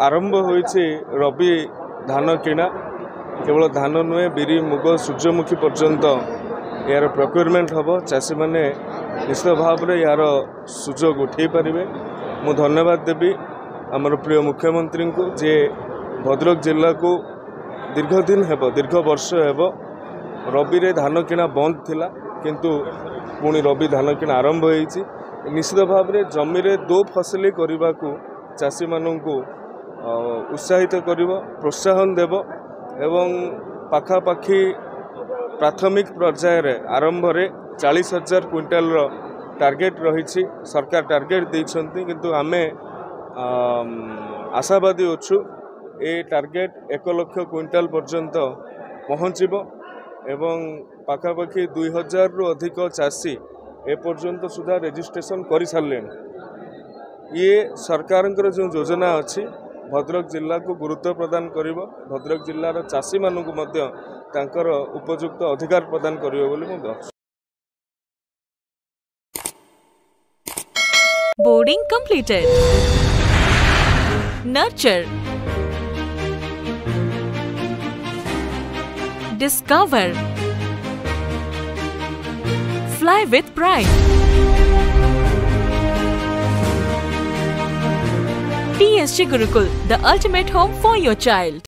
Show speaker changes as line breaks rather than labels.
आरंभ होइछि रबी धान किणा केवल धान नुहे बिरी मुग सूर्यमुखी पर्यंत यार प्रोक्योरमेंट हम चाषी मैंने निश्चित भाव में यार सुजोग उठे पारे। मु धन्यवाद देवी आमर प्रिय मुख्यमंत्री को जे भद्रक जिला को दीर्घ दिन हेब दीर्घ वर्ष हेब रबी रे धान किणा बंद थिला किंतु पुणी रबी धान किणा आरंभ होइछि। निश्चित भाव में जमी रे दो फसली करने को चाषी मानू उत्साहित करिवो प्रोत्साहन देव एवं पाखापाखि प्राथमिक पर्यायर आरंभ रे 40,000 क्विंटाल टार्गेट रही सरकार टार्गेट देइछंती किंतु आमे आशावादी अच्छु ए टार्गेट 1 लाख क्विंटाल पर्यंत पहुँचब एवं पाखापाखि 2000 रु अधिक चाषी ए पर्यंत सुधा रजिस्ट्रेशन कर सारे। ये सरकार जो योजना अच्छी भद्रक जिला को गुरुत्व प्रदान करिव भद्रक जिलार चाषी मानू तांकर उपयुक्त अधिकार प्रदान करिव बोली मु
Boarding completed. Nurture. Discover. Fly with pride. TSG Gurukul, the ultimate home for your child.